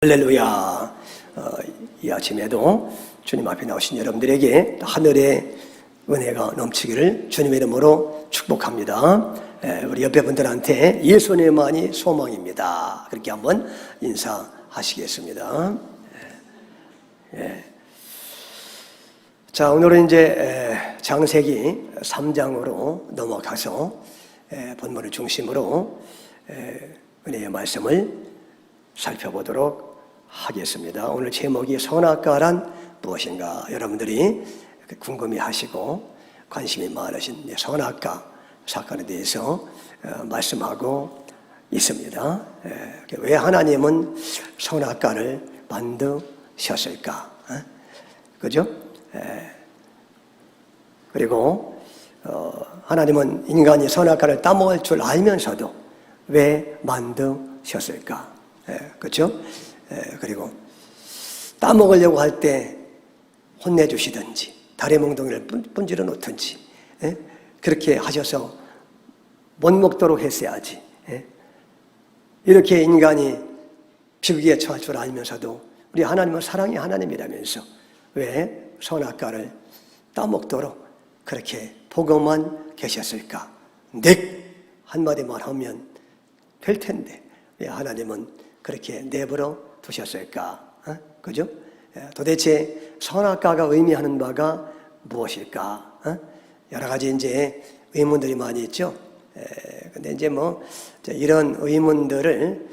할렐루야. 이 아침에도 주님 앞에 나오신 여러분들에게 하늘의 은혜가 넘치기를 주님의 이름으로 축복합니다. 우리 옆에 분들한테 예수님만이 소망입니다. 그렇게 한번 인사하시겠습니다. 자, 오늘은 이제 창세기 3장으로 넘어가서 본문을 중심으로 은혜의 말씀을 살펴보도록 하겠습니다. 오늘 제목이 선악과란 무엇인가? 여러분들이 궁금해하시고 관심이 많으신 선악과 사건에 대해서 말씀하고 있습니다. 왜 하나님은 선악과를 만드셨을까? 그죠? 그리고 하나님은 인간이 선악과를 따먹을 줄 알면서도 왜 만드셨을까? 그렇죠? 그리고 따먹으려고 할 때 혼내주시든지 다리 몽둥이를 분질러 놓든지 그렇게 하셔서 못 먹도록 했어야지. 이렇게 인간이 비극에 처할 줄 알면서도 우리 하나님은 사랑의 하나님이라면서 왜 선악과를 따먹도록 그렇게 보고만 계셨을까? 넥 한마디만 하면 될 텐데 왜 하나님은 그렇게 내버려 두셨을까? 그죠? 도대체 선악과가 의미하는 바가 무엇일까? 여러 가지 이제 의문들이 많이 있죠. 근데 이제 뭐 이런 의문들을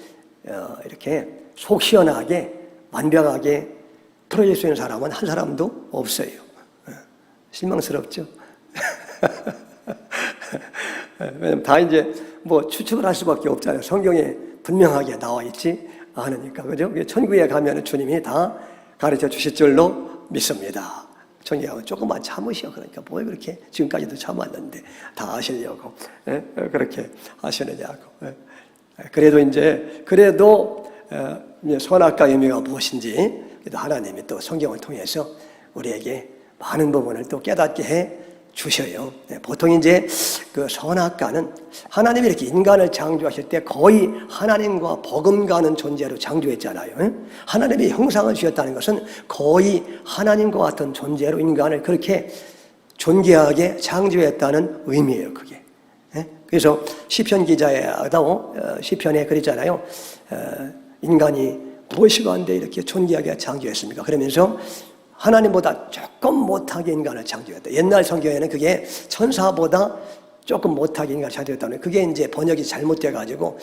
이렇게 속 시원하게 완벽하게 풀어줄 수 있는 사람은 한 사람도 없어요. 실망스럽죠? 왜냐면 다 이제 뭐 추측을 할 수밖에 없잖아요. 성경에 분명하게 나와 있지 않으니까. 그죠? 천국에 가면 주님이 다 가르쳐 주실 줄로 믿습니다. 천국에 가면 조금만 참으시오. 그러니까 뭐 그렇게 지금까지도 참았는데 다 아시려고 그렇게 하시느냐고. 그래도 선악과 의미가 무엇인지 하나님이 또 성경을 통해서 우리에게 많은 부분을 또 깨닫게 해 주셔요. 보통 이제 그 선악과는 하나님이 이렇게 인간을 창조하실 때 거의 하나님과 버금가는 존재로 창조했잖아요. 하나님의 형상을 주셨다는 것은 거의 하나님과 같은 존재로 인간을 그렇게 존귀하게 창조했다는 의미예요, 그게. 그래서 시편 기자도 시편에 그랬잖아요. 인간이 무엇이 가운데 이렇게 존귀하게 창조했습니까? 그러면서 하나님보다 조금 못하게 인간을 창조했다. 옛날 성경에는 그게 천사보다 조금 못하게 인간을 창조했다는 그게 이제 번역이 잘못돼가지고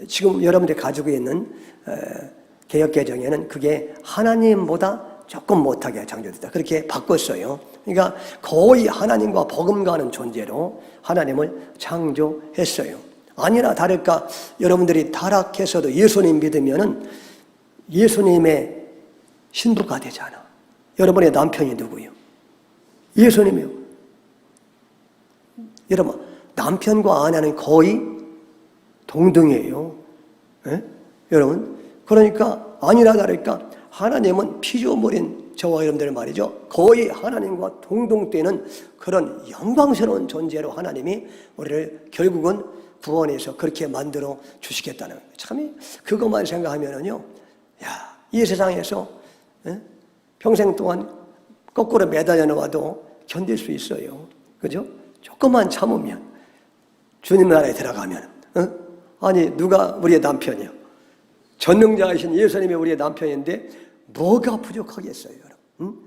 지금 여러분들이 가지고 있는 개역개정에는 그게 하나님보다 조금 못하게 창조됐다. 그렇게 바꿨어요. 그러니까 거의 하나님과 버금가는 존재로 하나님을 창조했어요. 아니나 다를까 여러분들이 타락해서도 예수님 믿으면은 예수님의 신부가 되잖아. 여러분의 남편이 누구예요? 예수님이요. 여러분, 남편과 아내는 거의 동등이에요. 여러분, 그러니까 아니나 다를까 하나님은 피조물인 저와 여러분들 말이죠. 거의 하나님과 동등되는 그런 영광스러운 존재로 하나님이 우리를 결국은 구원해서 그렇게 만들어 주시겠다는 거예요. 참 그것만 생각하면은요, 야, 이 세상에서 평생 동안 거꾸로 매달려 놓아도 견딜 수 있어요. 그죠? 조금만 참으면, 주님 나라에 들어가면, 아니, 누가 우리의 남편이요? 전능자이신 예수님이 우리의 남편인데, 뭐가 부족하겠어요, 여러분?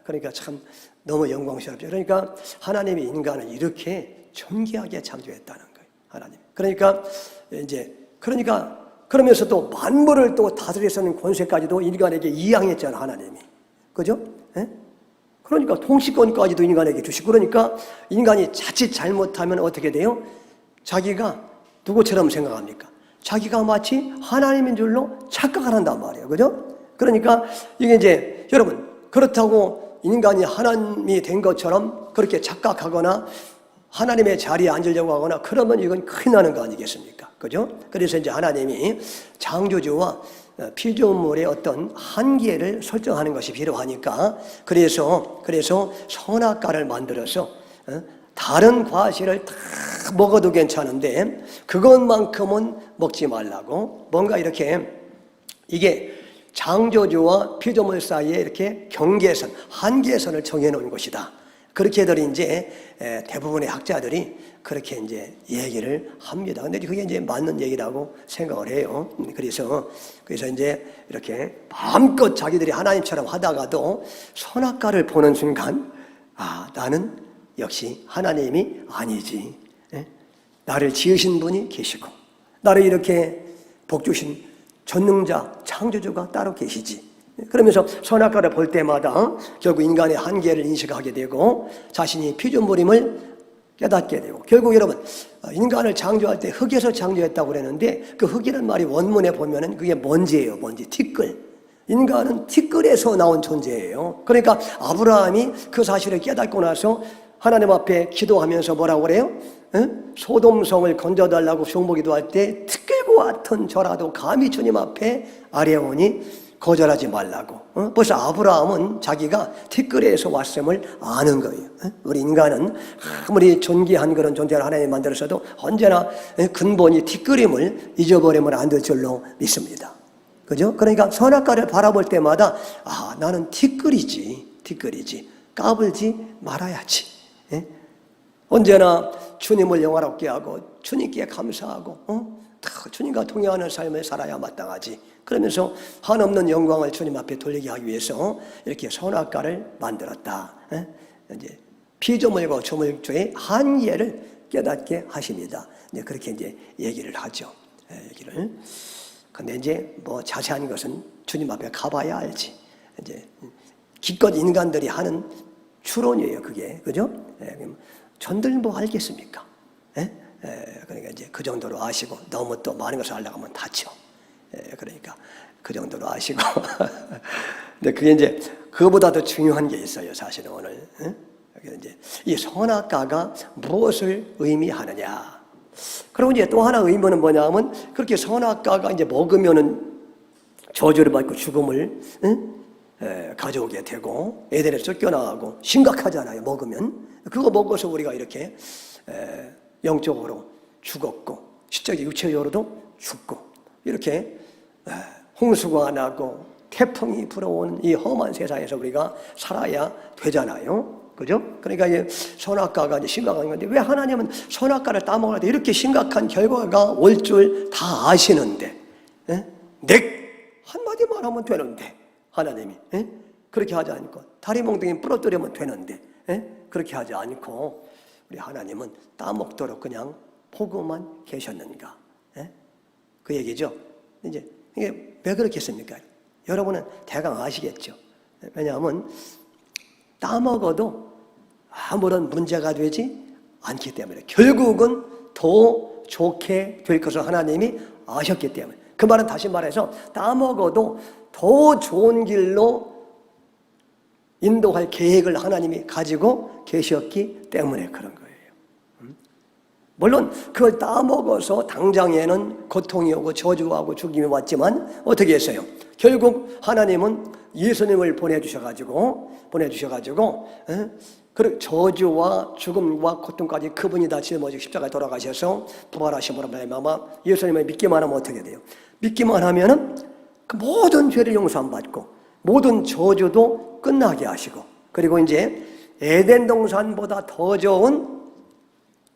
그러니까 참 너무 영광스럽죠. 그러니까 하나님이 인간을 이렇게 존귀하게 창조했다는 거예요, 하나님. 그러면서 또 만물을 또 다스리는 권세까지도 인간에게 이양했잖아, 하나님이. 그죠? 그러니까 통치권까지도 인간에게 주시고, 그러니까 인간이 자칫 잘못하면 어떻게 돼요? 자기가 누구처럼 생각합니까? 자기가 마치 하나님인 줄로 착각을 한단 말이에요. 그죠? 그러니까 이게 이제 여러분, 그렇다고 인간이 하나님이 된 것처럼 그렇게 착각하거나 하나님의 자리에 앉으려고 하거나 그러면 이건 큰일 나는 거 아니겠습니까? 그죠? 그래서 이제 하나님이 창조주와 피조물의 어떤 한계를 설정하는 것이 필요하니까 그래서 선악과를 만들어서 다른 과실을 다 먹어도 괜찮은데 그것만큼은 먹지 말라고 뭔가 이렇게 이게 창조주와 피조물 사이에 이렇게 경계선, 한계선을 정해놓은 것이다. 그렇게들 이제 대부분의 학자들이 그렇게 이제 얘기를 합니다. 근데 그게 이제 맞는 얘기라고 생각을 해요. 그래서 이제 이렇게 마음껏 자기들이 하나님처럼 하다가도 선악과를 보는 순간, 나는 역시 하나님이 아니지. 나를 지으신 분이 계시고, 나를 이렇게 복주신 전능자, 창조주가 따로 계시지. 그러면서 선악과를 볼 때마다 결국 인간의 한계를 인식하게 되고 자신이 피조물임을 깨닫게 되고, 결국 여러분, 인간을 창조할 때 흙에서 창조했다고 그랬는데 그 흙이라는 말이 원문에 보면은 그게 먼지예요. 먼지, 티끌. 인간은 티끌에서 나온 존재예요. 그러니까 아브라함이 그 사실을 깨닫고 나서 하나님 앞에 기도하면서 뭐라고 그래요? 소돔성을 건져달라고 중보기도할 때 티끌과 같은 저라도 감히 주님 앞에 아뢰오니 거절하지 말라고. 벌써 아브라함은 자기가 티끌에서 왔음을 아는 거예요. 우리 인간은 아무리 존귀한 그런 존재를 하나님 만들었어도 언제나 근본이 티끌임을 잊어버리면 안 될 줄로 믿습니다. 그죠? 그러니까 선악과를 바라볼 때마다 나는 티끌이지. 까불지 말아야지. 언제나 주님을 영화롭게 하고 주님께 감사하고 주님과 동행하는 삶을 살아야 마땅하지. 그러면서 한없는 영광을 주님 앞에 돌리게 하기 위해서 이렇게 선악과를 만들었다. 이제 피조물과 조물주의 한계를 깨닫게 하십니다. 이제 그렇게 이제 얘기를 하죠. 얘기를. 근데 이제 뭐 자세한 것은 주님 앞에 가봐야 알지. 이제 기껏 인간들이 하는 추론이에요, 그게. 그죠? 전들 뭐 알겠습니까? 그러니까 이제 그 정도로 아시고 너무 또 많은 것을 알려고 하면 다쳐. 그러니까 그 정도로 아시고. 근데 그게 이제 그거보다 더 중요한 게 있어요, 사실은 오늘. 이제 이 선악과가 무엇을 의미하느냐. 그리고 이제 또 하나 의미는 뭐냐면 그렇게 선악과가 이제 먹으면은 저주를 받고 죽음을 가져오게 되고 에덴에서 쫓겨나가고 심각하잖아요, 먹으면. 그거 먹어서 우리가 이렇게 영적으로 죽었고 시적 육체적으로도 죽고 이렇게 홍수가 나고 태풍이 불어오는 이 험한 세상에서 우리가 살아야 되잖아요. 그죠? 그러니까 이제 선악과가 이제 심각한 건데 왜 하나님은 선악과를 따먹을 때 이렇게 심각한 결과가 올 줄 다 아시는데 한마디만 하면 되는데 하나님이 그렇게 하지 않고 다리 몽둥이 부러뜨리면 되는데 그렇게 하지 않고 우리 하나님은 따먹도록 그냥 보고만 계셨는가? 그 얘기죠. 이제 이게 왜 그렇겠습니까? 여러분은 대강 아시겠죠. 왜냐하면 따먹어도 아무런 문제가 되지 않기 때문에 결국은 더 좋게 될 것을 하나님이 아셨기 때문에. 그 말은 다시 말해서 따먹어도 더 좋은 길로 인도할 계획을 하나님이 가지고 계셨기 때문에 그런 거예요. 물론 그걸 따먹어서 당장에는 고통이 오고 저주하고 죽임이 왔지만 어떻게 했어요? 결국 하나님은 예수님을 보내주셔가지고 저주와 죽음과 고통까지 그분이 다 짊어지고 십자가에 돌아가셔서 부활하심으로 말미암아 예수님을 믿기만 하면 어떻게 돼요? 믿기만 하면은 그 모든 죄를 용서 안 받고 모든 저주도 끝나게 하시고 그리고 이제 에덴 동산보다 더 좋은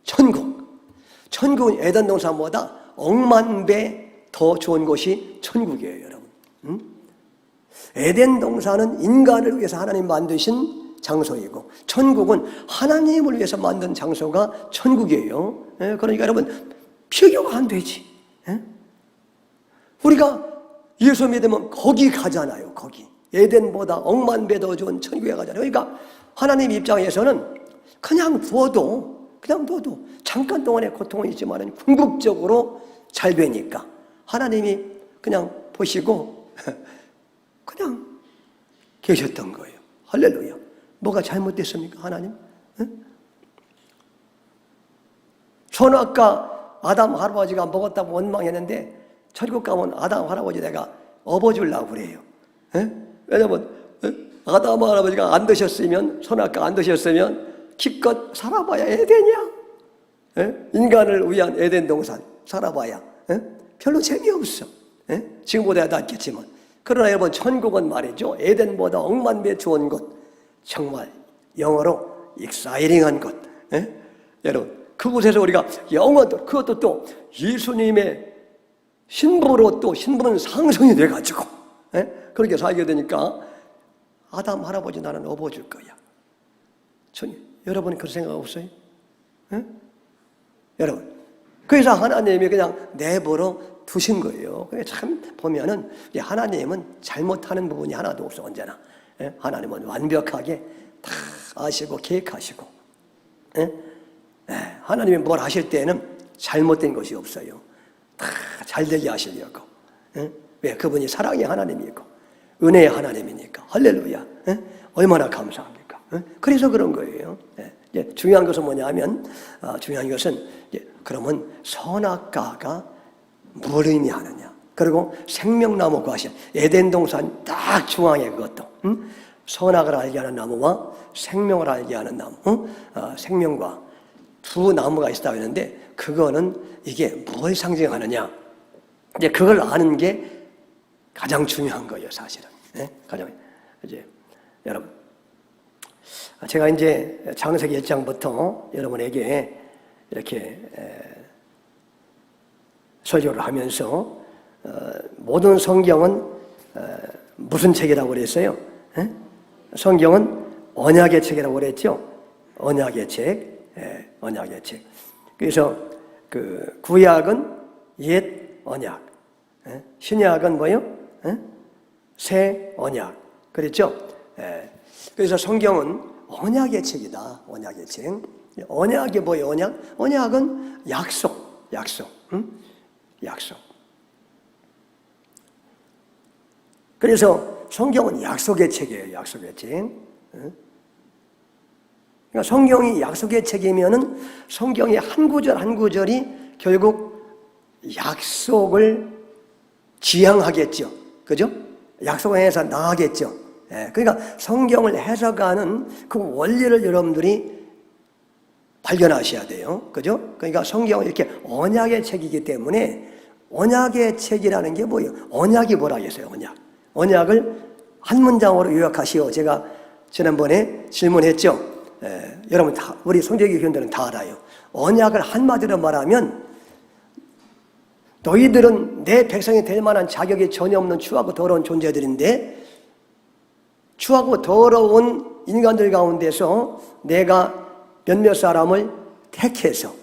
천국은 에덴 동산보다 억만 배 더 좋은 곳이 천국이에요, 여러분. 에덴 동산은 인간을 위해서 하나님 만드신 장소이고 천국은 하나님을 위해서 만든 장소가 천국이에요. 그러니까 여러분 비교가 안 되지. 우리가 예수 믿으면 거기 가잖아요. 거기 에덴보다 억만 배 더 좋은 천국에 가잖아요. 그러니까 하나님 입장에서는 그냥 두어도 잠깐 동안의 고통은 있지만 궁극적으로 잘 되니까 하나님이 그냥 보시고 그냥 계셨던 거예요. 할렐루야. 뭐가 잘못됐습니까, 하나님? 선악과 아담 할아버지가 먹었다고 원망했는데 천국 가면 아담 할아버지 내가 업어주려고 그래요. 왜냐면 아담 할아버지가 안 드셨으면 선악과 안 드셨으면 기껏 살아봐야 에덴이야. 인간을 위한 에덴 동산 살아봐야 별로 재미없어. 지금보다 낫겠지만 그러나 여러분, 천국은 말이죠, 에덴보다 억만배 좋은 곳, 정말 영어로 익사이링한 곳. 예? 여러분, 그곳에서 우리가 영원토록, 그것도 또 예수님의 신부로 또 신부는 상승이 돼가지고, 예? 그렇게 살게 되니까 아담 할아버지 나는 업어줄 거야. 여러분 그런 생각 없어요? 예? 여러분, 그래서 하나님이 그냥 내버려 두신 거예요. 참 보면은 하나님은 잘못하는 부분이 하나도 없어, 언제나. 예? 하나님은 완벽하게 다 아시고 계획하시고, 예? 예, 하나님이 뭘 하실 때는 잘못된 것이 없어요. 다 잘되게 하시려고. 예? 왜? 그분이 사랑의 하나님이고 은혜의 하나님이니까. 할렐루야. 예? 얼마나 감사합니까? 예? 그래서 그런 거예요. 예? 중요한 것은 뭐냐면, 중요한 것은 그러면 선악과가 뭘 의미하느냐. 그리고 생명나무 과실, 에덴 동산 딱 중앙에 그것도, 선악을 알게 하는 나무와 생명을 알게 하는 나무, 생명과 두 나무가 있다고 했는데, 그거는 이게 뭘 상징하느냐. 이제 그걸 아는 게 가장 중요한 거예요, 사실은. 네? 가장, 이제, 여러분. 제가 이제 창세기 1장부터 여러분에게 이렇게 설교를 하면서, 모든 성경은 무슨 책이라고 그랬어요? 에? 성경은 언약의 책이라고 그랬죠? 언약의 책. 언약의 책. 그래서 그 구약은 옛 언약, 신약은 뭐요? 새 언약. 그랬죠? 그래서 성경은 언약의 책이다. 언약의 책. 언약이 뭐예요? 언약? 언약은 약속, 약속, 약속. 그래서 성경은 약속의 책이에요. 약속의 책. 그러니까 성경이 약속의 책이면은 성경의 한 구절 한 구절이 결국 약속을 지향하겠죠. 그죠? 약속을 해서 나가겠죠. 그러니까 성경을 해석하는 그 원리를 여러분들이 발견하셔야 돼요. 그죠? 그러니까 성경은 이렇게 언약의 책이기 때문에, 언약의 책이라는 게 뭐예요? 언약이 뭐라 했어요? 언약. 언약을 한 문장으로 요약하시오. 제가 지난번에 질문했죠. 여러분 다, 우리 성경의 교인들은 다 알아요. 언약을 한마디로 말하면, 너희들은 내 백성이 될 만한 자격이 전혀 없는 추하고 더러운 존재들인데, 추하고 더러운 인간들 가운데서 내가 몇몇 사람을 택해서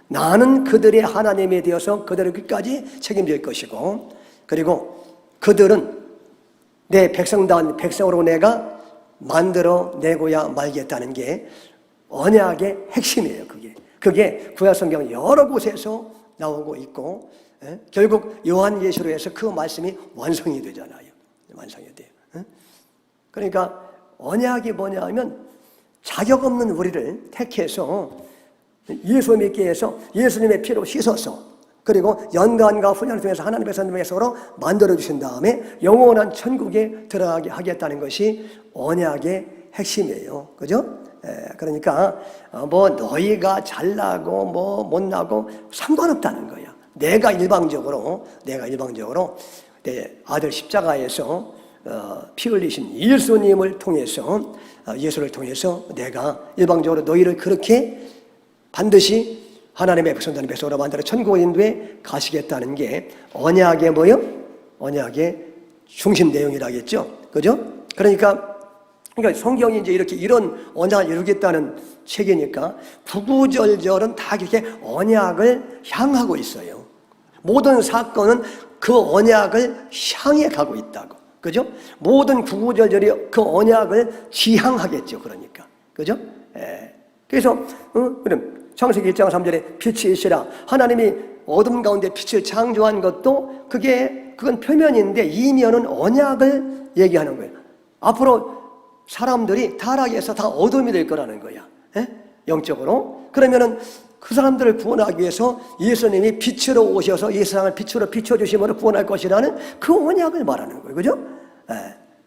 나는 그들의 하나님이 되어서 그들을 끝까지 책임질 것이고, 그리고 그들은 내 백성다운 백성으로 내가 만들어 내고야 말겠다는 게 언약의 핵심이에요. 그게 구약성경 여러 곳에서 나오고 있고, 결국 요한계시록에서 그 말씀이 완성이 되잖아요. 완성이 돼요. 그러니까 언약이 뭐냐 하면, 자격 없는 우리를 택해서 예수 믿게 해서 예수님의 피로 씻어서, 그리고 연단과 훈련을 통해서 하나님의 백성으로 만들어주신 다음에 영원한 천국에 들어가게 하겠다는 것이 언약의 핵심이에요. 그죠? 그러니까 뭐 너희가 잘나고 뭐 못나고 상관없다는 거야. 내가 일방적으로 내 아들 십자가에서 피 흘리신 예수님을 통해서, 예수를 통해서 내가 일방적으로 너희를 그렇게 반드시 하나님의 백성들의 백성으로 만들어 천국의 인도에 가시겠다는 게 언약의 뭐요? 언약의 중심 내용이라겠죠. 그죠? 그러니까 성경이 이제 이런 언약을 이루겠다는 책이니까 구구절절은 다 이렇게 언약을 향하고 있어요. 모든 사건은 그 언약을 향해 가고 있다고. 그죠? 모든 구구절절이 그 언약을 지향하겠죠. 그러니까. 그죠? 그래서, 그럼 창세기 1장 3절에 빛이 있으라. 하나님이 어둠 가운데 빛을 창조한 것도 그건 표면인데, 이면은 언약을 얘기하는 거예요. 앞으로 사람들이 타락해서 다 어둠이 될 거라는 거야. 영적으로. 그러면은 그 사람들을 구원하기 위해서 예수님이 빛으로 오셔서 이 세상을 빛으로 비춰주심으로 구원할 것이라는 그 언약을 말하는 거예요. 그죠?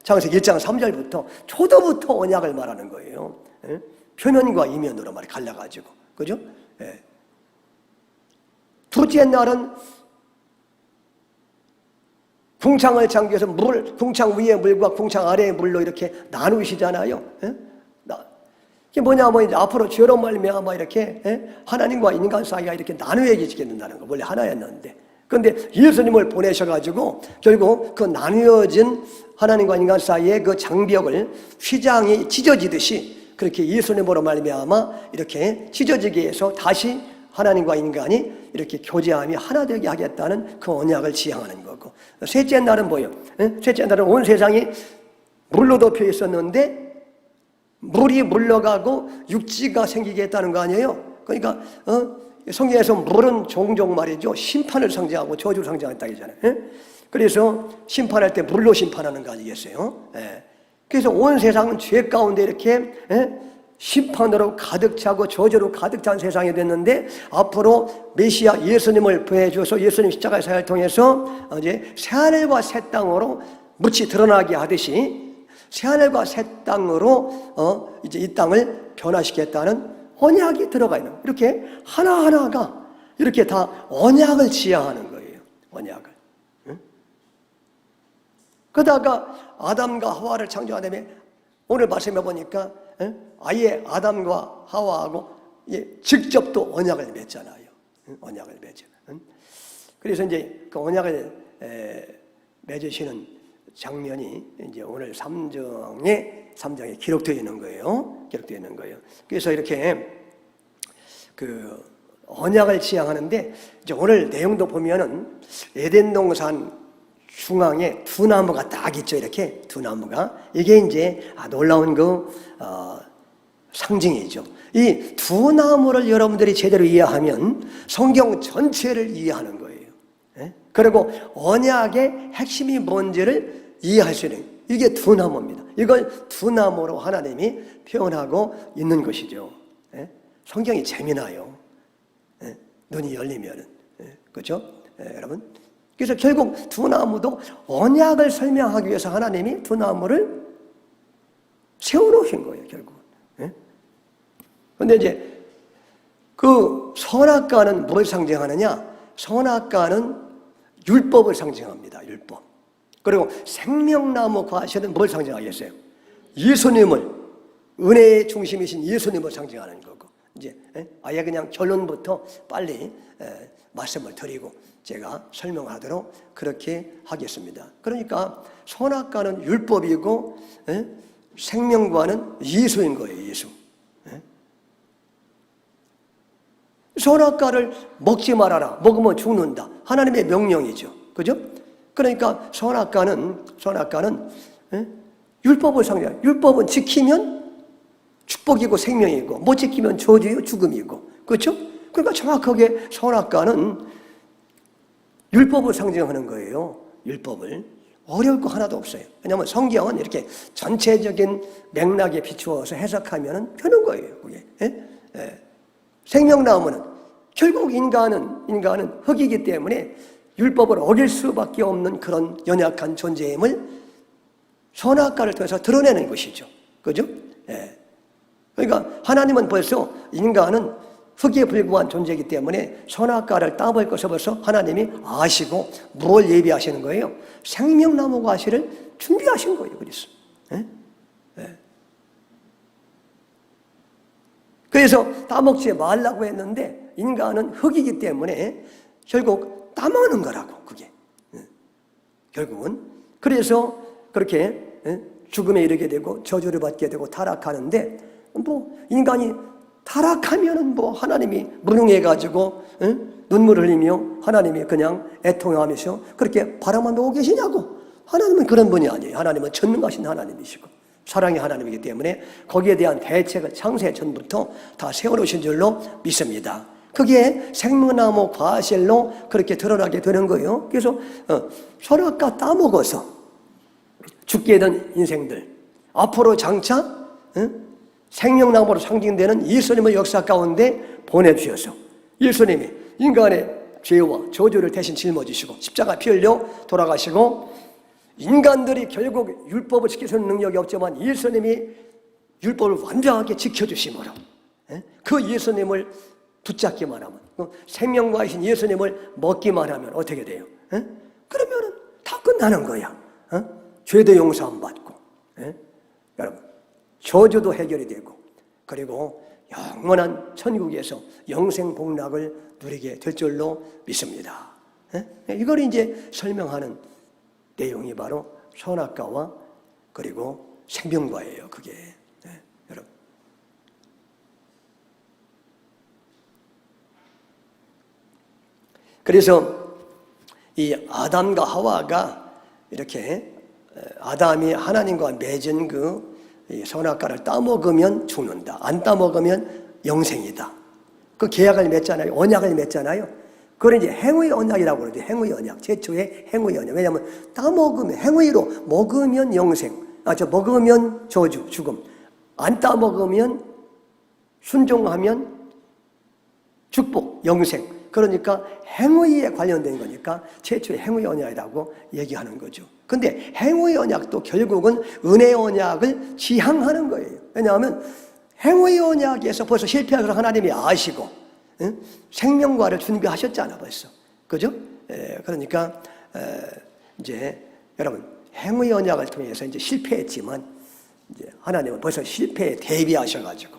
창세기 1장 3절부터 초도부터 언약을 말하는 거예요. 표면과 이면으로 말이 갈라가지고. 그죠? 둘째 날은 궁창을 잠겨서 궁창 위의 물과 궁창 아래의 물로 이렇게 나누시잖아요. 예? 이게 뭐냐면 이제 앞으로 죄로 말미암아 이렇게 하나님과 인간 사이가 이렇게 나누어지게 된다는 거. 원래 하나였는데. 그런데 예수님을 보내셔가지고 결국 그 나누어진 하나님과 인간 사이의 그 장벽을 휘장이 찢어지듯이 그렇게 예수님으로 말미암아 이렇게 찢어지게 해서 다시 하나님과 인간이 이렇게 교제함이 하나 되게 하겠다는 그 언약을 지향하는 거고. 셋째 날은 뭐예요? 셋째 날은 온 세상이 물로 덮여 있었는데 물이 물러가고 육지가 생기겠다는 거 아니에요? 그러니까 성경에서 물은 종종 말이죠, 심판을 상징하고 저주를 상징한다 하잖아요. 그래서 심판할 때 물로 심판하는 거 아니겠어요? 그래서 온 세상은 죄 가운데 이렇게 심판으로 가득 차고 저주로 가득 찬 세상이 됐는데, 앞으로 메시아 예수님을 보내주어서 예수님 십자가의 사역을 통해서 이제 새하늘과 새 땅으로 묻이 드러나게 하듯이 새하늘과 새 땅으로 이제 이 땅을 변화시켰다는 언약이 들어가 있는, 이렇게 하나하나가 이렇게 다 언약을 지향하는 거예요. 언약을. 그러다가 아담과 하와를 창조한 다음에 오늘 말씀해 보니까 아예 아담과 하와하고 직접 또 언약을 맺잖아요. 언약을 맺죠. 그래서 이제 그 언약을 맺으시는 장면이 이제 오늘 3장에 기록되어 있는 거예요. 기록되어 있는 거예요. 그래서 이렇게 그 언약을 지향하는데, 이제 오늘 내용도 보면은 에덴 동산 중앙에 두 나무가 딱 있죠. 이렇게 두 나무가, 이게 이제 놀라운 그 상징이죠. 이 두 나무를 여러분들이 제대로 이해하면 성경 전체를 이해하는 거예요. 그리고 언약의 핵심이 뭔지를 이해할 수 있는, 이게 두 나무입니다. 이걸 두 나무로 하나님이 표현하고 있는 것이죠. 성경이 재미나요. 눈이 열리면은. 그렇죠? 여러분. 그래서 결국 두 나무도 언약을 설명하기 위해서 하나님이 두 나무를 세워놓으신 거예요, 결국은. 그런데 이제 그 선악과는 뭘 상징하느냐? 선악과는 율법을 상징합니다, 율법. 그리고 생명나무 과실은 뭘 상징하겠어요? 예수님을, 은혜의 중심이신 예수님을 상징하는 거고. 이제 아예 그냥 결론부터 빨리 말씀을 드리고 제가 설명하도록 그렇게 하겠습니다. 그러니까 선악과는 율법이고 생명과는 예수인 거예요, 예수. 선악과를 먹지 말아라. 먹으면 죽는다. 하나님의 명령이죠. 그죠? 그러니까 선악과는 율법을 상징해요. 율법은 지키면 축복이고 생명이고, 못 지키면 저주요 죽음이고. 그렇죠? 그러니까 정확하게 선악과는 율법을 상징하는 거예요. 율법을. 어려울 거 하나도 없어요. 왜냐하면 성경은 이렇게 전체적인 맥락에 비추어서 해석하면 되는 거예요. 그게. 생명나무는 결국 인간은 흙이기 때문에 율법을 어길 수밖에 없는 그런 연약한 존재임을 선악과를 통해서 드러내는 것이죠. 그죠? 그러니까 하나님은 벌써 인간은 흙에 불과한 존재이기 때문에 선악과를 따볼 것을 벌써 하나님이 아시고 뭘 예비하시는 거예요? 생명나무 과실을 준비하신 거예요. 그래서. 그래서 따먹지 말라고 했는데 인간은 흙이기 때문에 결국 따먹는 거라고, 그게. 결국은. 그래서 그렇게 죽음에 이르게 되고 저주를 받게 되고 타락하는데, 뭐 인간이 타락하면은 뭐 하나님이 무능해가지고 눈물 흘리며 하나님이 그냥 애통하면서 그렇게 바라만 보고 계시냐고. 하나님은 그런 분이 아니에요. 하나님은 전능하신 하나님이시고 사랑의 하나님이기 때문에 거기에 대한 대책을 창세 전부터 다 세워놓으신 줄로 믿습니다. 그게 생명나무 과실로 그렇게 드러나게 되는 거예요. 그래서 선악과 따먹어서 죽게 된 인생들, 앞으로 장차 생명나무로 상징되는 예수님의 역사 가운데 보내주셔서 예수님이 인간의 죄와 저주를 대신 짊어지시고 십자가 피 흘려 돌아가시고, 인간들이 결국 율법을 지킬 수 있는 능력이 없지만 예수님이 율법을 완전하게 지켜주심으로 그 예수님을 붙잡기만 하면, 생명과이신 예수님을 먹기만 하면 어떻게 돼요? 그러면은 다 끝나는 거야. 죄도 용서 안 받고, 여러분 저주도 해결이 되고, 그리고 영원한 천국에서 영생 복락을 누리게 될 줄로 믿습니다. 이걸 이제 설명하는 내용이 바로 선악과와 그리고 생명과예요. 그게 여러분. 그래서 이 아담과 하와가 이렇게 아담이 하나님과 맺은 그 선악과를 따먹으면 죽는다, 안 따먹으면 영생이다, 그 계약을 맺잖아요. 언약을 맺잖아요. 그걸 이제 행위 언약이라고 그러죠. 행위 언약, 최초의 행위 언약. 왜냐하면 따먹으면, 행위로 먹으면 영생, 먹으면 저주, 죽음, 안 따먹으면 순종하면 축복, 영생. 그러니까 행위에 관련된 거니까 최초의 행위 언약이라고 얘기하는 거죠. 근데 행위 언약도 결국은 은혜 언약을 지향하는 거예요. 왜냐하면 행위 언약에서 벌써 실패해서 하나님이 아시고 생명과를 준비하셨잖아 벌써. 그죠? 그러니까 이제 여러분 행위 언약을 통해서 이제 실패했지만 이제 하나님은 벌써 실패에 대비하셔가지고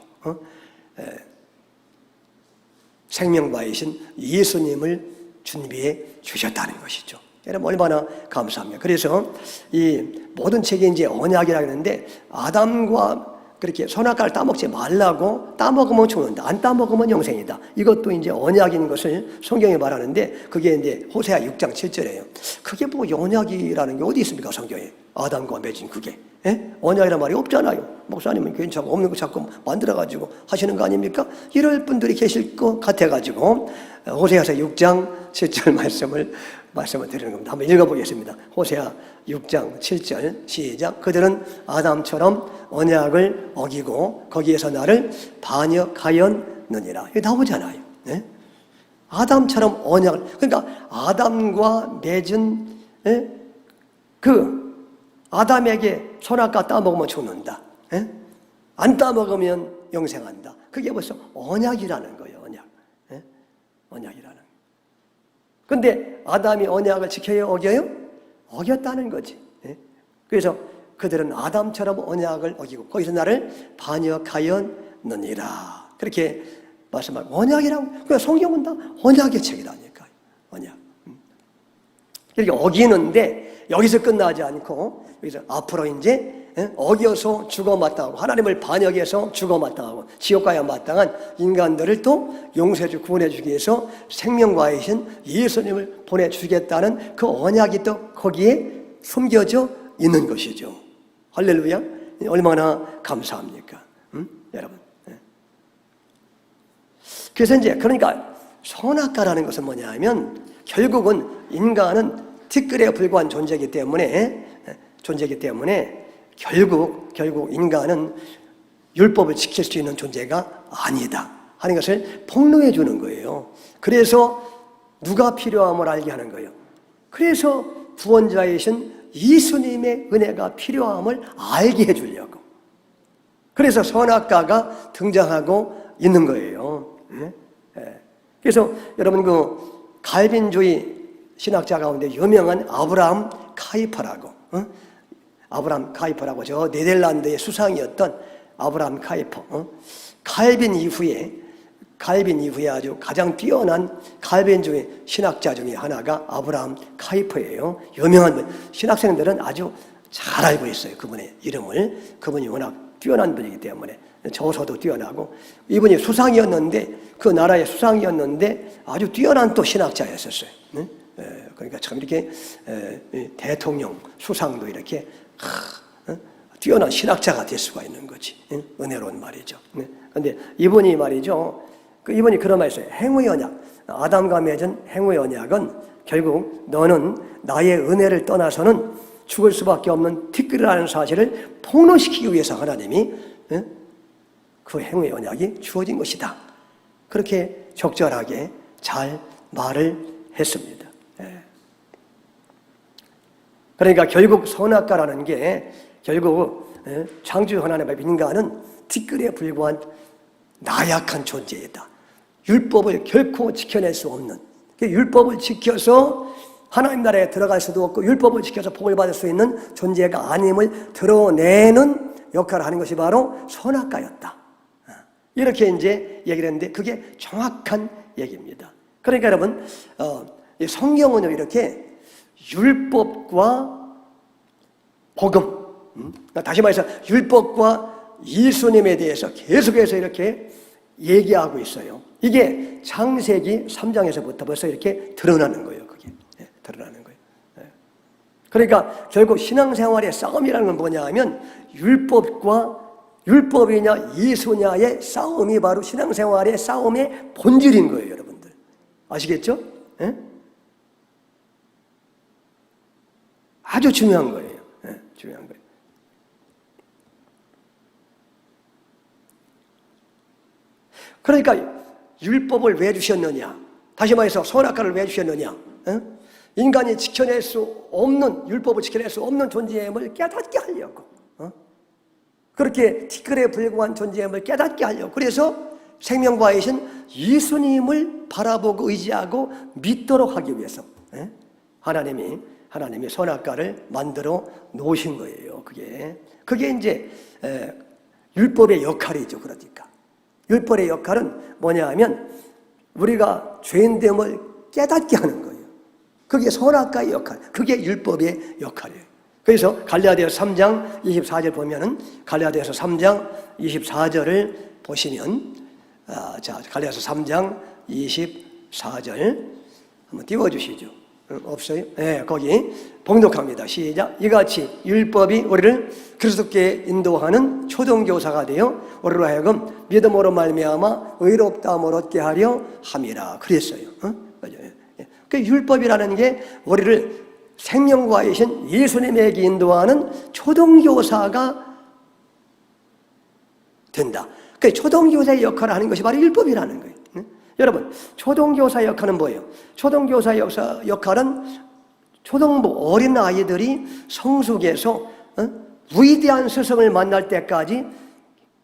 생명과이신 예수님을 준비해 주셨다는 것이죠. 여러분 얼마나 감사합니다. 그래서 이 모든 책이 이제 언약이라고 하는데 아담과 그렇게 선악과를 따먹지 말라고, 따먹으면 죽는다, 안 따먹으면 영생이다. 이것도 이제 언약인 것을 성경에 말하는데 그게 이제 호세아 6장 7절이에요. 그게 뭐 언약이라는 게 어디 있습니까 성경에? 아담과 맺은 그게. 언약이란 말이 없잖아요. 목사님은 괜찮고 없는 거 자꾸 만들어가지고 하시는 거 아닙니까? 이럴 분들이 계실 것 같아가지고 호세아서 6장 7절 말씀을 드리는 겁니다. 한번 읽어보겠습니다. 호세아 6장 7절 시작. 그들은 아담처럼 언약을 어기고 거기에서 나를 반역하였느니라. 이거 나오잖아요. 아담처럼 언약을, 그러니까 아담과 맺은 그 아담에게 선악과 따먹으면 죽는다, 안 따먹으면 영생한다. 그게 벌써 언약이라는 거예요. 언약이라는. 근데 아담이 언약을 지켜요, 어겨요? 어겼다는 거지. 그래서 그들은 아담처럼 언약을 어기고 거기서 나를 반역하였느니라. 그렇게 말씀하고 언약이라고. 그러니까 성경은 다 언약의 책이라니까요. 언약. 이렇게 어기는데 여기서 끝나지 않고 여기서 앞으로 이제 어겨서 죽어마땅하고 하나님을 반역해서 죽어마땅하고 지옥 가야 마땅한 인간들을 또 용서해주고 구원해주기 위해서 생명과이신 예수님을 보내주겠다는 그 언약이 또 거기에 숨겨져 있는 것이죠. 할렐루야. 얼마나 감사합니까? 여러분. 그래서 이제 그러니까 선악과라는 것은 뭐냐 하면 결국은 인간은 티끌에 불과한 존재이기 때문에 결국 인간은 율법을 지킬 수 있는 존재가 아니다 하는 것을 폭로해 주는 거예요. 그래서 누가 필요함을 알게 하는 거예요. 그래서 구원자이신 예수님의 은혜가 필요함을 알게 해주려고. 그래서 선악과가 등장하고 있는 거예요. 그래서 여러분 그 갈빈주의 신학자 가운데 유명한 아브라함 카이퍼라고, 저 네덜란드의 수상이었던 아브라함 카이퍼, 칼빈 이후에 아주 가장 뛰어난 칼빈주의 신학자 중에 하나가 아브라함 카이퍼예요. 유명한 신학생들은 아주 잘 알고 있어요. 그분의 이름을. 그분이 워낙 뛰어난 분이기 때문에 저서도 뛰어나고 이분이 수상이었는데 그 나라의 수상이었는데 아주 뛰어난 또 신학자였었어요. 그러니까 참 이렇게 대통령 수상도 이렇게 뛰어난 신학자가 될 수가 있는 거지. 은혜로운 말이죠. 그런데 이분이 말이죠. 이분이 그런 말을 했어요. 행위 언약, 아담과 맺은 행위 언약은 결국 너는 나의 은혜를 떠나서는 죽을 수밖에 없는 티끌이라는 사실을 폭로시키기 위해서 하나님이 그 행위 언약이 주어진 것이다. 그렇게 적절하게 잘 말을 했습니다. 그러니까 결국 선악과라는 게 결국 창조 하나님의 인간은 티끌에 불과한 나약한 존재이다. 율법을 결코 지켜낼 수 없는, 율법을 지켜서 하나님 나라에 들어갈 수도 없고 율법을 지켜서 복을 받을 수 있는 존재가 아님을 드러내는 역할을 하는 것이 바로 선악과였다. 이렇게 이제 얘기를 했는데 그게 정확한 얘기입니다. 그러니까 여러분, 성경은 이렇게 율법과 복음, 다시 말해서 율법과 예수님에 대해서 계속해서 이렇게 얘기하고 있어요. 이게 창세기 3장에서부터 벌써 이렇게 드러나는 거예요. 그게 드러나는 거예요. 그러니까 결국 신앙생활의 싸움이라는 건 뭐냐 하면 율법이냐 예수냐의 싸움이 바로 신앙생활의 싸움의 본질인 거예요, 여러분들. 아시겠죠? 아주 중요한 거예요. 중요한 거예요. 그러니까 율법을 왜 주셨느냐? 다시 말해서 선악과를 왜 주셨느냐? 인간이 지켜낼 수 없는, 율법을 지켜낼 수 없는 존재임을 깨닫게 하려고. 그렇게 티끌에 불과한 존재임을 깨닫게 하려고. 그래서 생명과이신 예수님을 바라보고 의지하고 믿도록 하기 위해서 하나님이 선악과를 만들어 놓으신 거예요. 그게 이제 율법의 역할이죠. 그러니까 율법의 역할은 뭐냐 하면 우리가 죄인됨을 깨닫게 하는 거예요. 그게 선악과의 역할, 그게 율법의 역할이에요. 그래서 갈라디아서 3장 24절 보면은 갈라디아서 3장 24절을 보시면 자, 갈라디아서 3장 24절 한번 띄워주시죠. 없어요? 네, 거기 봉독합니다. 시작. 이같이 율법이 우리를 그리스도께 인도하는 초등교사가 되어 우리로 하여금 믿음으로 말미암아 의롭다함을 얻게 하려 함이라 그랬어요. 그 율법이라는 게 우리를 생명과이신 예수님에게 인도하는 초등교사가 된다. 그 초등교사의 역할을 하는 것이 바로 율법이라는 거예요. 여러분, 초등교사 역할은 뭐예요? 초등교사 역할은 초등부 어린 아이들이 성숙해서 위대한 스승을 만날 때까지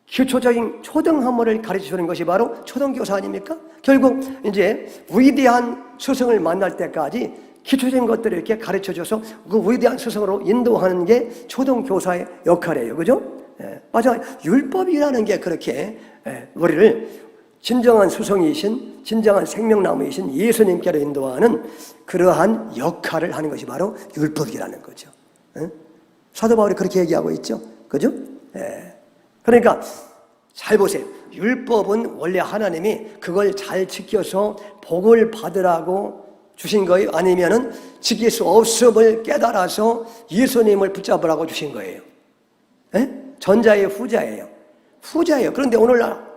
기초적인 초등학문을 가르쳐주는 것이 바로 초등교사 아닙니까? 결국 이제 위대한 스승을 만날 때까지 기초적인 것들을 이렇게 가르쳐줘서 그 위대한 스승으로 인도하는 게 초등교사의 역할이에요. 그죠? 맞아요. 율법이라는 게 그렇게 우리를 진정한 스승이신, 진정한 생명나무이신 예수님께로 인도하는 그러한 역할을 하는 것이 바로 율법이라는 거죠. 사도 바울이 그렇게 얘기하고 있죠. 그죠? 그러니까 잘 보세요. 율법은 원래 하나님이 그걸 잘 지켜서 복을 받으라고 주신 거예요? 아니면은 지킬 수 없음을 깨달아서 예수님을 붙잡으라고 주신 거예요? 전자예요, 후자예요? 후자예요. 그런데 오늘날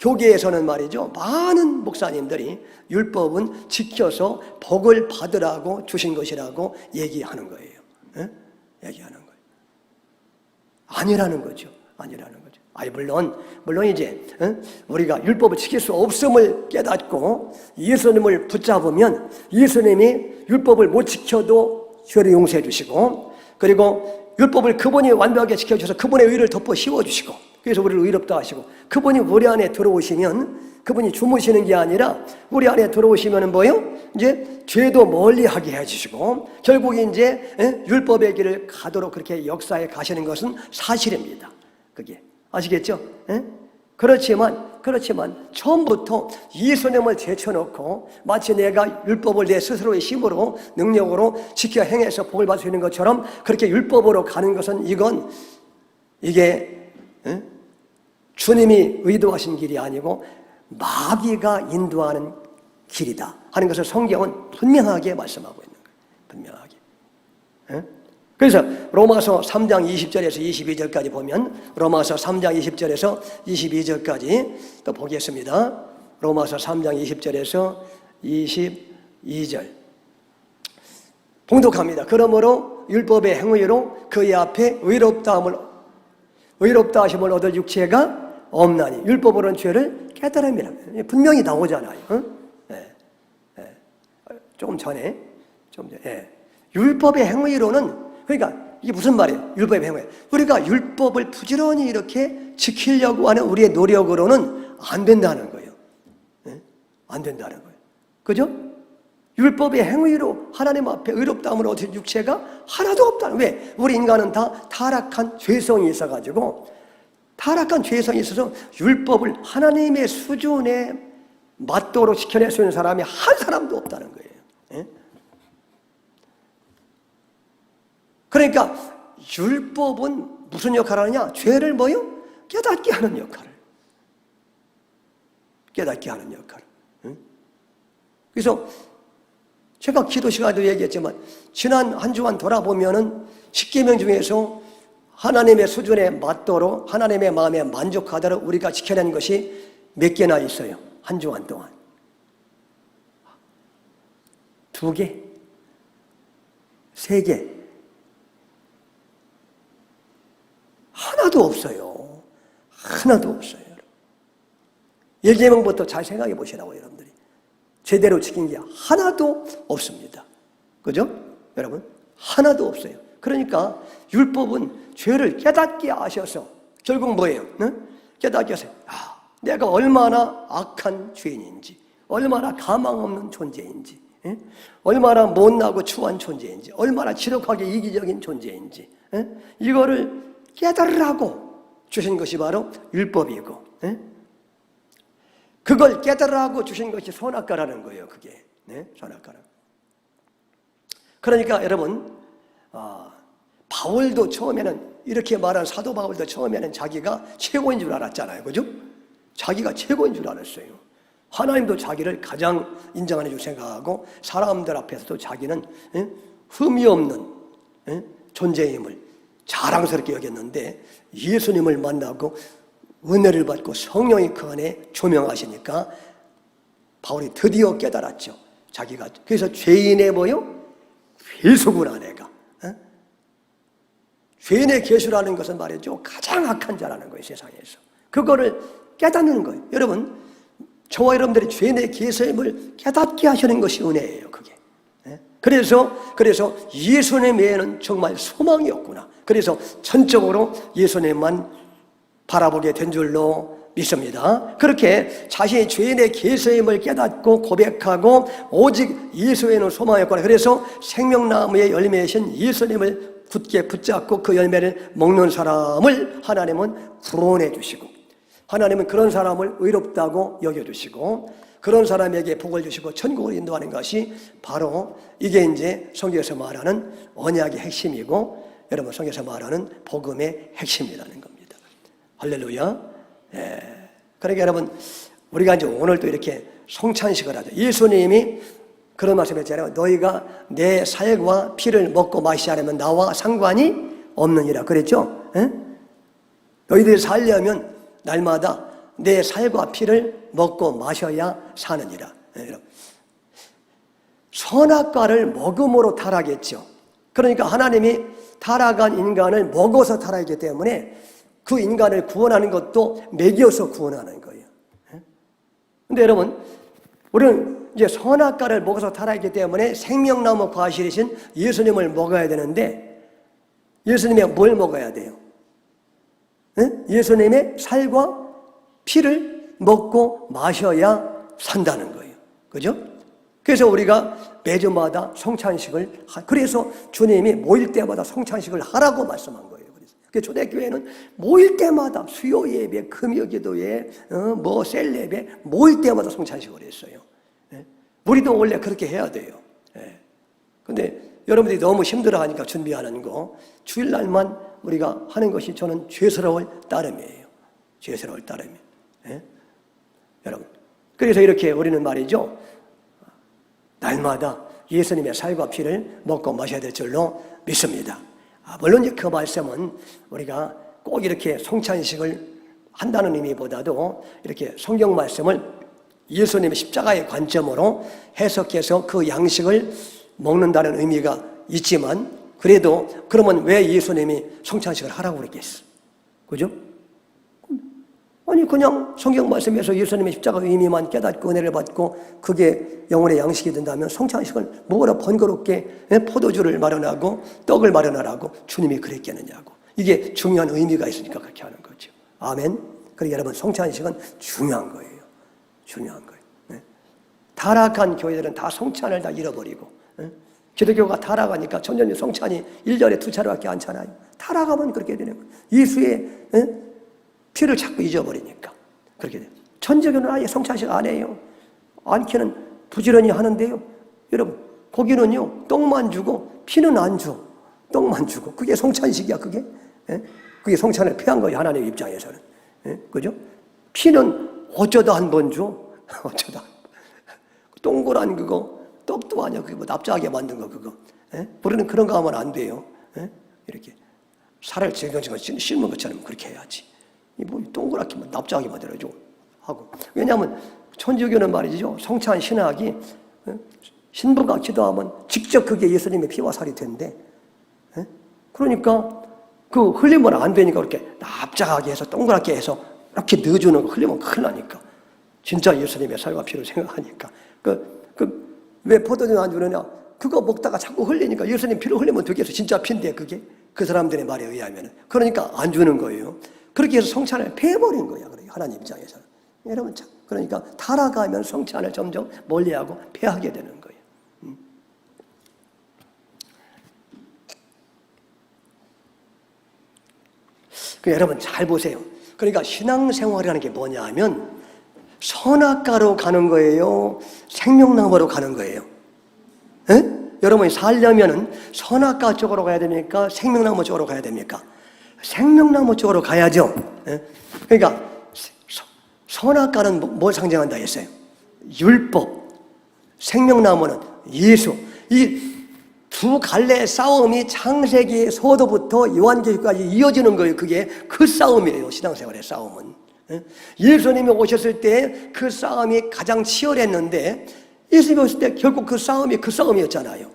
교계에서는 말이죠, 많은 목사님들이 율법은 지켜서 복을 받으라고 주신 것이라고 얘기하는 거예요. 얘기하는 거예요. 아니라는 거죠. 아니라는 거죠. 아니 물론 이제 우리가 율법을 지킬 수 없음을 깨닫고 예수님을 붙잡으면 예수님이 율법을 못 지켜도 죄를 용서해 주시고, 그리고 율법을 그분이 완벽하게 지켜주셔서 그분의 의를 덮어 씌워주시고, 그래서 우리를 의롭다 하시고, 그분이 우리 안에 들어오시면, 그분이 주무시는 게 아니라 우리 안에 들어오시면 뭐예요? 이제 죄도 멀리하게 해주시고, 결국 이제 율법의 길을 가도록 그렇게 역사에 가시는 것은 사실입니다. 그게 아시겠죠? 그렇지만 처음부터 예수님을 제쳐놓고 마치 내가 율법을 내 스스로의 힘으로 능력으로 지켜 행해서 복을 받을 수 있는 것처럼 그렇게 율법으로 가는 것은 이게 주님이 의도하신 길이 아니고 마귀가 인도하는 길이다 하는 것을 성경은 분명하게 말씀하고 있는 거예요. 분명하게. 그래서 로마서 3장 20절에서 22절까지 보면, 로마서 3장 20절에서 22절까지 또 보겠습니다. 로마서 3장 20절에서 22절 봉독합니다. 그러므로 율법의 행위로 그의 앞에 의롭다 하심을 얻을 육체가 없나니 율법으로는 죄를 깨달음이라. 분명히 나오잖아요. 조금 전에 율법의 행위로는, 그러니까 이게 무슨 말이에요? 율법의 행위. 우리가 율법을 부지런히 이렇게 지키려고 하는 우리의 노력으로는 안 된다는 거예요. 안 된다는 거예요. 그죠? 율법의 행위로 하나님 앞에 의롭다함으로 얻은 육체가 하나도 없다는. 왜? 우리 인간은 다 타락한 죄성이 있어가지고, 타락한 죄성이 있어서 율법을 하나님의 수준에 맞도록 지켜낼 수 있는 사람이 한 사람도 없다는 거예요. 예? 그러니까 율법은 무슨 역할을 하느냐? 죄를 뭐요? 깨닫게 하는 역할을. 깨닫게 하는 역할. 그래서 제가 기도 시간에도 얘기했지만 지난 한 주간 돌아보면은 10계명 중에서 하나님의 수준에 맞도록 하나님의 마음에 만족하도록 우리가 지켜낸 것이 몇 개나 있어요. 한 주간 동안. 2개? 3개? 하나도 없어요. 하나도 없어요. 1계명부터 잘 생각해 보시라고 여러분들이. 제대로 지킨 게 하나도 없습니다. 그죠? 여러분? 하나도 없어요. 그러니까 율법은 죄를 깨닫게 하셔서 결국 뭐예요? 깨닫게 하세요. 내가 얼마나 악한 죄인인지, 얼마나 가망 없는 존재인지, 얼마나 못나고 추한 존재인지, 얼마나 지독하게 이기적인 존재인지, 이거를 깨달으라고 주신 것이 바로 율법이고, 그걸 깨달으라고 주신 것이 선악과라는 거예요. 그게 선악과라. 그러니까 여러분, 바울도 처음에는 이렇게 말한 사도 바울도 처음에는 자기가 최고인 줄 알았잖아요. 그죠? 자기가 최고인 줄 알았어요. 하나님도 자기를 가장 인정하는 줄 생각하고 사람들 앞에서도 자기는 흠이 없는 존재임을 자랑스럽게 여겼는데 예수님을 만나고 은혜를 받고 성령이 그 안에 조명하시니까 바울이 드디어 깨달았죠. 자기가. 그래서 죄인의 뭐요? 괴수구나 내가. 죄인의 괴수라는 것은 말이죠. 가장 악한 자라는 거예요. 세상에서. 그거를 깨닫는 거예요. 여러분, 저와 여러분들이 죄인의 괴수임을 깨닫게 하시는 것이 은혜예요. 그게. 그래서 예수님 외에는 정말 소망이 없구나. 그래서 전적으로 예수님만 바라보게 된 줄로 믿습니다. 그렇게 자신이 죄인의 괴수임을 깨닫고 고백하고 오직 예수 외에는 소망이 없구나. 그래서 생명나무의 열매이신 예수님을 굳게 붙잡고 그 열매를 먹는 사람을 하나님은 구원해 주시고, 하나님은 그런 사람을 의롭다고 여겨주시고, 그런 사람에게 복을 주시고 천국을 인도하는 것이 바로 이게 이제 성경에서 말하는 언약의 핵심이고, 여러분 성경에서 말하는 복음의 핵심이라는 겁니다. 할렐루야. 그러니까 여러분, 우리가 이제 오늘 또 이렇게 성찬식을 하죠. 예수님이 그런 말씀했잖아요. 너희가 내 살과 피를 먹고 마시지 않으면 나와 상관이 없느니라. 그랬죠? 너희들이 살려면 날마다 내 살과 피를 먹고 마셔야 사느니라. 선악과를 먹음으로 타락했죠. 그러니까 하나님이 타락한 인간을 먹어서 타락했기 때문에 그 인간을 구원하는 것도 먹여서 구원하는 거예요. 그런데 여러분, 우리는 이제 선악과를 먹어서 타락했기 때문에 생명나무 과실이신 예수님을 먹어야 되는데, 예수님의 뭘 먹어야 돼요? 예수님의 살과 피를 먹고 마셔야 산다는 거예요. 그죠? 그래서 우리가 매주마다 성찬식을, 그래서 주님이 모일 때마다 성찬식을 하라고 말씀한 거예요. 그래서 초대교회는 모일 때마다 수요 예배, 금요 기도회, 셀 예배, 모일 때마다 성찬식을 했어요. 우리도 원래 그렇게 해야 돼요. 근데 여러분들이 너무 힘들어하니까 준비하는 거, 주일날만 우리가 하는 것이 저는 죄스러울 따름이에요. 죄스러울 따름이. 여러분, 그래서 이렇게 우리는 말이죠, 날마다 예수님의 살과 피를 먹고 마셔야 될 줄로 믿습니다. 물론 이제 그 말씀은 우리가 꼭 이렇게 성찬식을 한다는 의미보다도 이렇게 성경 말씀을 예수님의 십자가의 관점으로 해석해서 그 양식을 먹는다는 의미가 있지만, 그래도 그러면 왜 예수님이 성찬식을 하라고 그랬겠어? 그죠? 아니 그냥 성경 말씀에서 예수님의 십자가 의미만 깨닫고 은혜를 받고 그게 영혼의 양식이 된다면 성찬식을 뭐라 번거롭게 포도주를 마련하고 떡을 마련하라고 주님이 그랬겠느냐고. 이게 중요한 의미가 있으니까 그렇게 하는 거죠. 아멘. 그러니까 여러분, 성찬식은 중요한 거예요. 중요한 거예요. 타락한 교회들은 다 성찬을 다 잃어버리고, 기독교가 타락하니까 천년의 성찬이 1년에 2차례밖에 안 차나요? 타락하면 그렇게 되는 거예요. 예수의 피를 자꾸 잊어버리니까 그렇게 돼요. 천주교는 아예 성찬식 안 해요. 않기는 부지런히 하는데요. 여러분, 거기는요, 떡만 주고 피는 안 줘. 떡만 주고. 그게 성찬식이야, 그게? 그게 성찬을 피한 거예요, 하나님 입장에서는. 그죠? 피는 어쩌다 한 번 줘. 어쩌다. 동그란 그거, 떡도 아니야. 그게 뭐 납작하게 만든 거, 그거. 우리는 그런 거 하면 안 돼요. 이렇게. 살을 정정정을 씹는 것처럼 그렇게 해야지. 뭐 동그랗게 납작하게 만들어줘. 하고. 왜냐하면 천주교는 말이죠. 성찬 신학이 신부가 기도하면 직접 그게 예수님의 피와 살이 된대. 그러니까 그 흘리면 안 되니까 그렇게 납작하게 해서 동그랗게 해서 이렇게 넣어주는 거 흘리면 큰일 나니까. 진짜 예수님의 살과 피를 생각하니까. 왜 포도주 안 주느냐? 그거 먹다가 자꾸 흘리니까 예수님 피를 흘리면 되겠어. 진짜 피인데 그게. 그 사람들의 말에 의하면. 그러니까 안 주는 거예요. 그렇게 해서 성찬을 패버린 거야. 하나님 입장에서는. 여러분 참. 그러니까 타락하면 성찬을 점점 멀리하고 패하게 되는 거예요. 여러분 잘 보세요. 그러니까 신앙생활이라는 게 뭐냐 하면 선악과로 가는 거예요? 생명나무로 가는 거예요? 여러분이 살려면 선악과 쪽으로 가야 됩니까? 생명나무 쪽으로 가야 됩니까? 생명나무 쪽으로 가야죠. 그러니까 선악과는 뭘 상징한다 했어요? 율법. 생명나무는 예수. 이 두 갈래의 싸움이 창세기 서도부터 요한계시까지 이어지는 거예요. 그게 그 싸움이에요. 신앙생활의 싸움은. 예수님이 오셨을 때 그 싸움이 가장 치열했는데 예수님이 오셨을 때 결국 그 싸움이었잖아요.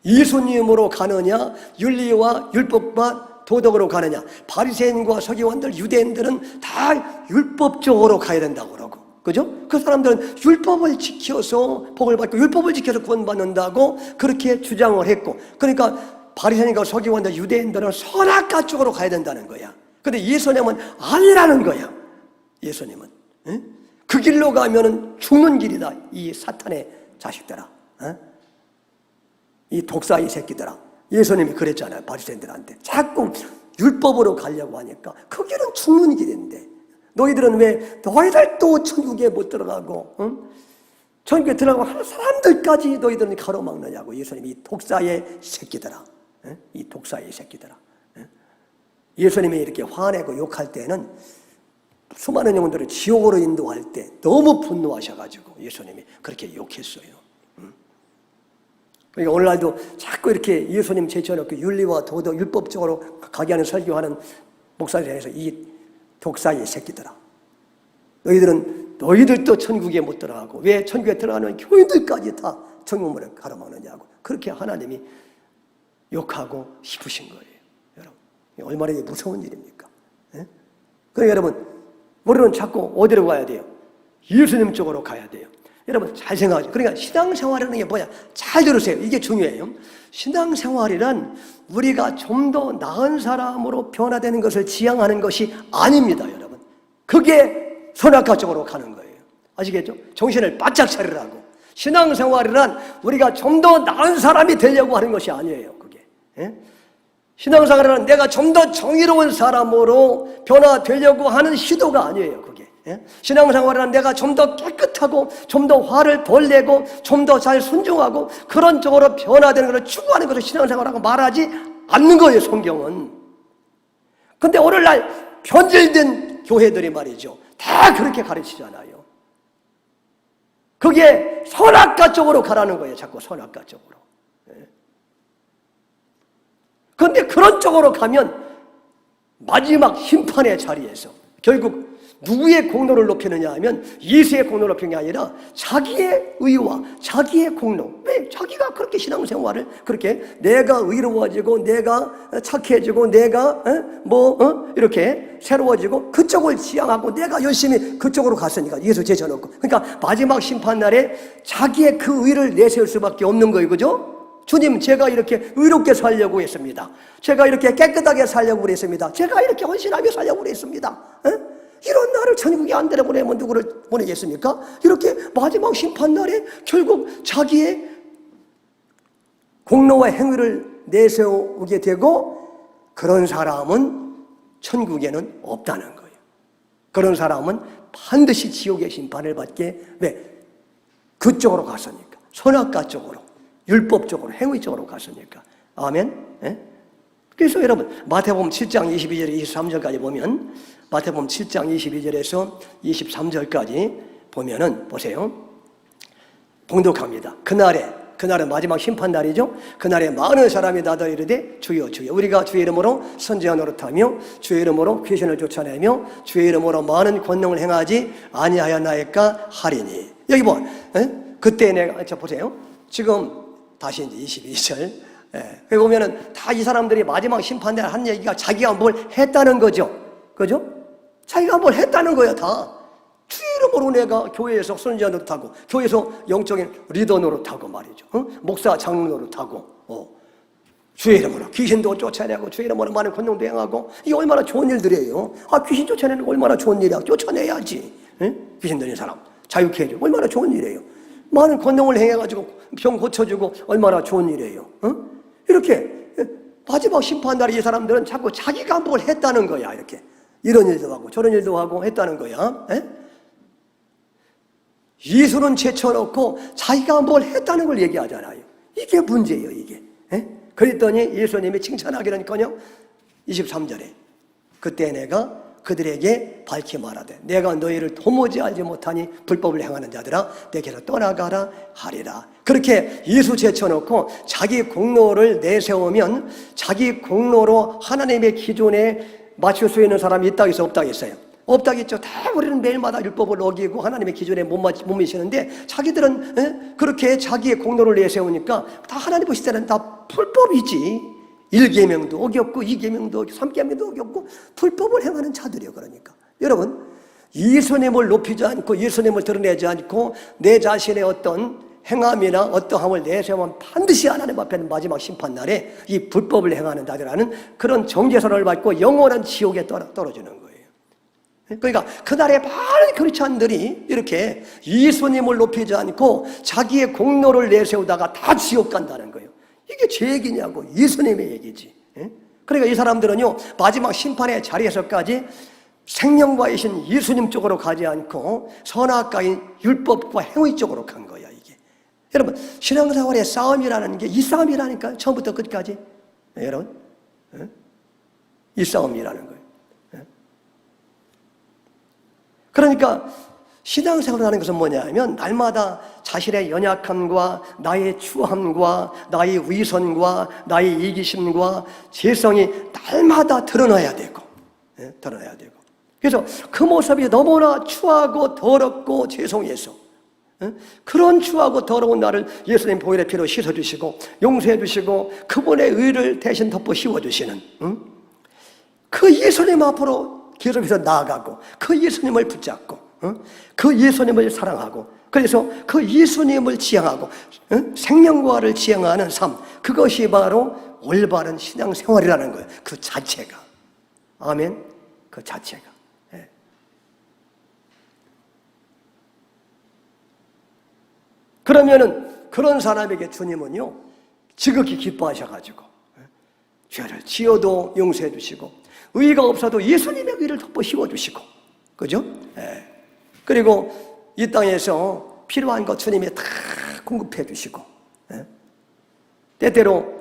예수님으로 가느냐, 윤리와 율법과 도덕으로 가느냐. 바리새인과 서기관들, 유대인들은 다 율법적으로 가야 된다고 그러고, 그죠? 그 사람들은 율법을 지켜서 복을 받고 율법을 지켜서 구원받는다고 그렇게 주장을 했고, 그러니까 바리새인과 서기관들, 유대인들은 선악과 쪽으로 가야 된다는 거야. 근데 예수님은 아니라는 거야. 예수님은 그 길로 가면은 죽는 길이다. 이 사탄의 자식들아, 이 독사의 새끼들아. 예수님이 그랬잖아요. 바리새인들한테 자꾸 율법으로 가려고 하니까 그 길은 죽는 길인데 너희들은 왜 너희들도 천국에 못 들어가고 천국에 들어가고 하는 사람들까지 너희들은 가로막느냐고. 예수님이 이 독사의 새끼들아, 이 독사의 새끼들아. 예수님이 이렇게 화내고 욕할 때는 수많은 영혼들을 지옥으로 인도할 때 너무 분노하셔가지고 예수님이 그렇게 욕했어요. 그러니까 오늘날도 자꾸 이렇게 예수님 제쳐놓고 윤리와 도덕, 율법적으로 가게 하는 설교하는 목사들에 대해서 이 독사의 새끼들아, 너희들도 천국에 못 들어가고 왜 천국에 들어가는 교인들까지 다 천국문을 가로막느냐고 그렇게 하나님이 욕하고 싶으신 거예요. 여러분, 얼마나 무서운 일입니까? 그러니까 여러분, 우리는 자꾸 어디로 가야 돼요? 예수님 쪽으로 가야 돼요. 여러분 잘 생각하죠. 그러니까 신앙생활이라는 게 뭐냐? 잘 들으세요. 이게 중요해요. 신앙생활이란 우리가 좀 더 나은 사람으로 변화되는 것을 지향하는 것이 아닙니다, 여러분. 그게 선악과 쪽으로 가는 거예요. 아시겠죠? 정신을 바짝 차리라고. 신앙생활이란 우리가 좀 더 나은 사람이 되려고 하는 것이 아니에요, 그게. 신앙생활은 내가 좀 더 정의로운 사람으로 변화되려고 하는 시도가 아니에요, 그게. 신앙생활은 내가 좀 더 깨끗하고 좀 더 화를 덜 내고 좀 더 잘 순종하고 그런 쪽으로 변화되는 것을 추구하는 것을 신앙생활하고 말하지 않는 거예요, 성경은. 근데 오늘날 변질된 교회들이 말이죠, 다 그렇게 가르치잖아요. 그게 선악과 쪽으로 가라는 거예요, 자꾸 선악과 쪽으로. 그런데 그런 쪽으로 가면 마지막 심판의 자리에서 결국 누구의 공로를 높이느냐 하면 예수의 공로를 높이는 게 아니라 자기의 의와 자기의 공로. 왜? 자기가 그렇게 신앙생활을 그렇게 내가 의로워지고 내가 착해지고 내가 이렇게 새로워지고 그쪽을 지향하고 내가 열심히 그쪽으로 갔으니까 예수 제쳐놓고. 그러니까 마지막 심판날에 자기의 그 의를 내세울 수밖에 없는 거예요. 그죠? 주님, 제가 이렇게 의롭게 살려고 했습니다. 제가 이렇게 깨끗하게 살려고 그랬습니다. 제가 이렇게 헌신하며 살려고 그랬습니다. 이런 나를 천국에 안 데려보내면 누구를 보내겠습니까? 이렇게 마지막 심판날에 결국 자기의 공로와 행위를 내세우게 되고, 그런 사람은 천국에는 없다는 거예요. 그런 사람은 반드시 지옥의 심판을 받게, 왜? 그쪽으로 갔으니까. 선악과 쪽으로, 율법 쪽으로, 행위 쪽으로 갔으니까. 아멘? 예? 그래서 여러분, 마태복음 7장 22절 23절까지 보면, 마태복음 7장 22절에서 23절까지 보면은, 보세요. 봉독합니다. 그날은 마지막 심판날이죠. 그날에 많은 사람이 나더 이르되 주여 주여 우리가 주의 이름으로 선지자 노릇하며 주의 이름으로 귀신을 쫓아내며 주의 이름으로 많은 권능을 행하지 아니하였나이까 하리니. 여기 뭐 그때 내가 보세요. 지금 다시 이제 22절 여기 보면은 다 이 사람들이 마지막 심판날 한 얘기가 자기가 뭘 했다는 거죠. 그죠? 자기가 뭘 했다는 거야 다. 주의 이름으로 내가 교회에서 선지자 노릇하고 교회에서 영적인 리더 노릇하고 말이죠. 목사 장로 노릇하고 주의 이름으로 귀신도 쫓아내고 주의 이름으로 많은 권능도 행하고, 이게 얼마나 좋은 일들이에요. 귀신 쫓아내는 거 얼마나 좋은 일이야. 쫓아내야지. 귀신 들린 사람 자유케 해주고 얼마나 좋은 일이에요. 많은 권능을 행해가지고 병 고쳐주고 얼마나 좋은 일이에요. 이렇게 마지막 심판날에 이 사람들은 자꾸 자기가 뭘 했다는 거야. 이렇게 이런 일도 하고 저런 일도 하고 했다는 거야. 예수는 제쳐놓고 자기가 뭘 했다는 걸 얘기하잖아요. 이게 문제예요, 이게. 그랬더니 예수님이 칭찬하기는커녕 23절에 그때 내가 그들에게 밝히 말하되 내가 너희를 도무지 알지 못하니 불법을 행하는 자들아 내게서 떠나가라 하리라. 그렇게 예수 제쳐놓고 자기 공로를 내세우면 자기 공로로 하나님의 기준에 맞출 수 있는 사람이 있다고 해서 없다고 했어요. 없다겠죠. 다 우리는 매일마다 율법을 어기고 하나님의 기준에 못 미시는데 자기들은 그렇게 자기의 공로를 내세우니까 다 하나님 보실 때는 다 불법이지. 1계명도 어겼고 2계명도 어겼고 3계명도 어겼고 불법을 행하는 자들이요. 그러니까 여러분, 예수님을 높이지 않고 예수님을 드러내지 않고 내 자신의 어떤 행함이나 어떠함을 내세우면 반드시 하나님 앞에는 마지막 심판날에 이 불법을 행하는 자들하는 그런 정죄선을 받고 영원한 지옥에 떨어지는 거예요. 그러니까 그날에 많은 크리스찬들이 이렇게 예수님을 높이지 않고 자기의 공로를 내세우다가 다 지옥 간다는 거예요. 이게 제 얘기냐고, 예수님의 얘기지. 그러니까 이 사람들은요 마지막 심판의 자리에서까지 생명과이신 예수님 쪽으로 가지 않고 선악과인 율법과 행위 쪽으로 간 거야. 이게 여러분, 신앙생활의 싸움이라는 게 이 싸움이라니까요. 처음부터 끝까지. 여러분, 이 싸움이라는 거예요. 그러니까 신앙생활을 것은 뭐냐면 날마다 자신의 연약함과 나의 추함과 나의 위선과 나의 이기심과 죄성이 날마다 드러나야 되고, 드러나야 되고. 그래서 그 모습이 너무나 추하고 더럽고 죄송해서 그런 추하고 더러운 나를 예수님 보혈의 피로 씻어주시고 용서해주시고 그분의 의를 대신 덮어 씌워주시는 그 예수님 앞으로 계속해서 나아가고 그 예수님을 붙잡고 그 예수님을 사랑하고 그래서 그 예수님을 지향하고 생명과를 지향하는 삶, 그것이 바로 올바른 신앙생활이라는 거예요. 그 자체가. 아멘. 그 자체가. 그러면은 그런 사람에게 주님은요 지극히 기뻐하셔가지고 죄를 지어도 용서해 주시고 의가 없어도 예수님의 의를 덮어 씌워주시고, 그죠? 그리고 이 땅에서 필요한 것 주님이 다 공급해 주시고, 때때로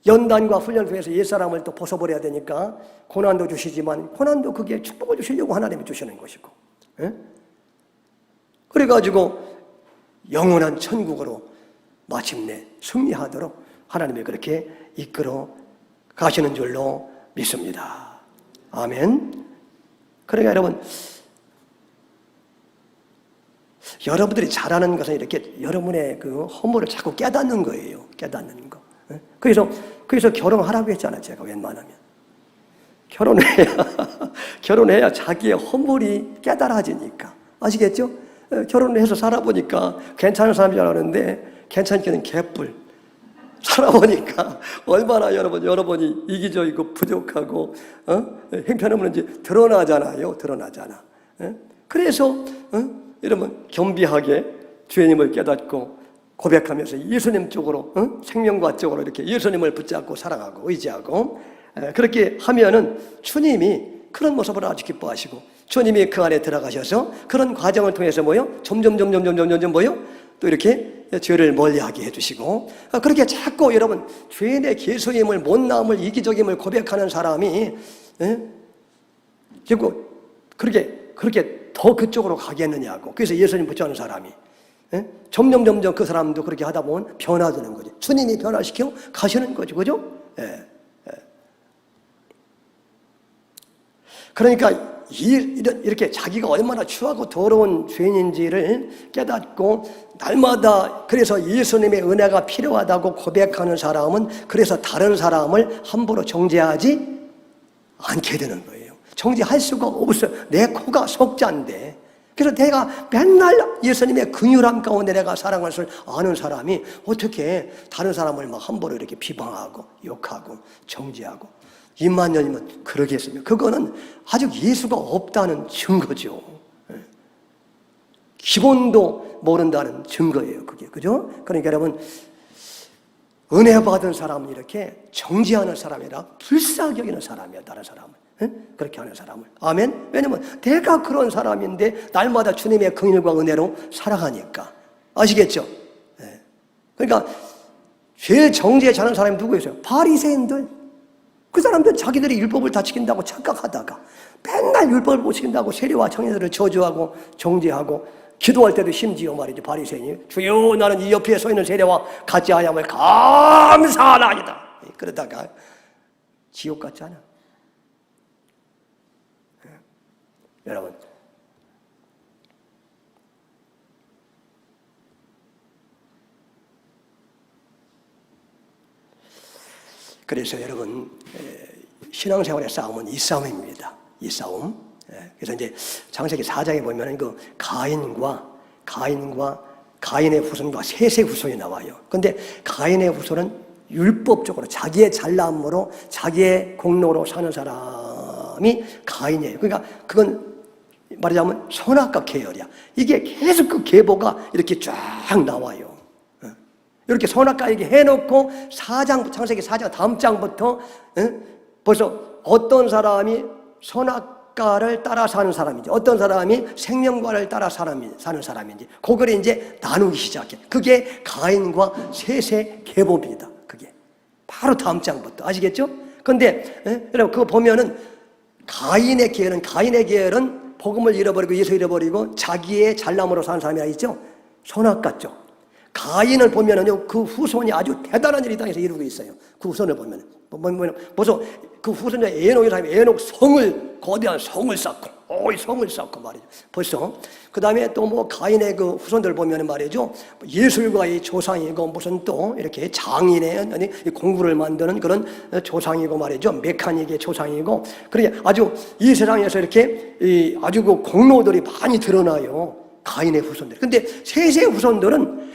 연단과 훈련 중에서 옛사람을 또 벗어버려야 되니까 고난도 주시지만 고난도 그게 축복을 주시려고 하나님이 주시는 것이고, 그래가지고 영원한 천국으로 마침내 승리하도록 하나님이 그렇게 이끌어 가시는 줄로 믿습니다. 아멘. 그러니까 여러분, 여러분들이 잘하는 것은 이렇게 여러분의 그 허물을 자꾸 깨닫는 거예요. 깨닫는 거. 그래서 결혼하라고 했잖아요. 제가 웬만하면. 결혼해야 자기의 허물이 깨달아지니까. 아시겠죠? 결혼을 해서 살아보니까 괜찮은 사람인 줄 알았는데 괜찮기는 개뿔. 살아보니까 얼마나 여러분이 이기적이고 부족하고 형편없는지 드러나잖아요. 드러나잖아. 그래서 여러분 겸비하게 주님을 깨닫고 고백하면서 예수님 쪽으로 생명과 쪽으로 이렇게 예수님을 붙잡고 사랑하고 의지하고 그렇게 하면은 주님이 그런 모습을 아주 기뻐하시고 주님이 그 안에 들어가셔서 그런 과정을 통해서 점점 또 이렇게 죄를 멀리하게 해주시고 그렇게 자꾸 여러분 죄인의 개소임을 못나옴을 이기적임을 고백하는 사람이 결국 그렇게 더 그쪽으로 가겠느냐고. 그래서 예수님 붙잡는 사람이 점점 그 사람도 그렇게 하다 보면 변화되는 거죠. 주님이 변화시켜 가시는 거죠. 그죠? 그러니까 이렇게 자기가 얼마나 추하고 더러운 죄인인지를 깨닫고 날마다 그래서 예수님의 은혜가 필요하다고 고백하는 사람은 그래서 다른 사람을 함부로 정죄하지 않게 되는 거예요. 정죄할 수가 없어요. 내 코가 속자인데. 그래서 내가 맨날 예수님의 긍휼함 가운데 내가 사랑할 줄 아는 사람이 어떻게 다른 사람을 막 함부로 이렇게 비방하고 욕하고 정죄하고 2만 년이면 그러겠습니까? 그거는 아직 예수가 없다는 증거죠. 기본도 모른다는 증거예요. 그게. 그죠? 그러니까 여러분, 은혜 받은 사람은 이렇게 정죄하는 사람이라 불쌍히 여기는 사람이야. 다른 사람을. 그렇게 하는 사람을. 아멘? 왜냐면 내가 그런 사람인데 날마다 주님의 긍휼과 은혜로 살아가니까. 아시겠죠? 그러니까 제일 정죄 잘하는 사람이 누구였어요? 바리새인들. 그 사람들 자기들이 율법을 다 지킨다고 착각하다가 맨날 율법을 못 지킨다고 세리와 청년들을 저주하고 정죄하고 기도할 때도 심지어 말이죠. 바리새인이 주여 나는 이 옆에 서 있는 세리와 같지 아니함을 감사하나이다. 그러다가 지옥 갔잖아. 여러분 그래서 여러분 신앙생활의 싸움은 이 싸움입니다. 이 싸움. 그래서 이제 창세기 4장에 보면은 그 가인의 후손과 셋의 후손이 나와요. 근데 가인의 후손은 율법적으로 자기의 잘남으로 자기의 공로로 사는 사람이 가인이에요. 그러니까 그건 말하자면 선악과 계열이야. 이게 계속 그 계보가 이렇게 쫙 나와요. 이렇게 선악과 얘기 해놓고 창세기 4장 다음 장부터 벌써 어떤 사람이 선악과를 따라 사는 사람인지 어떤 사람이 생명과를 따라 사는 사람인지 그걸 이제 나누기 시작해. 그게 가인과 셋의 계보입니다. 그게 바로 다음 장부터. 아시겠죠? 근데 여러분 그거 보면은 가인의 계열은 복음을 잃어버리고 예수 잃어버리고 자기의 잘남으로 사는 사람이 있죠? 선악과 쪽. 가인을 보면은요, 그 후손이 아주 대단한 일이 이 땅에서 이루고 있어요. 그 후손을 보면은. 벌써 그 후손자 에녹의 사람이 에녹 거대한 성을 쌓고, 성을 쌓고 말이죠. 벌써. 그 다음에 또 가인의 그 후손들 보면은 말이죠. 예술가의 조상이고 무슨 또 이렇게 장인의 공구를 만드는 그런 조상이고 말이죠. 메카닉의 조상이고. 그러니 아주 이 세상에서 이렇게 아주 그 공로들이 많이 드러나요. 가인의 후손들. 근데 셋의 후손들은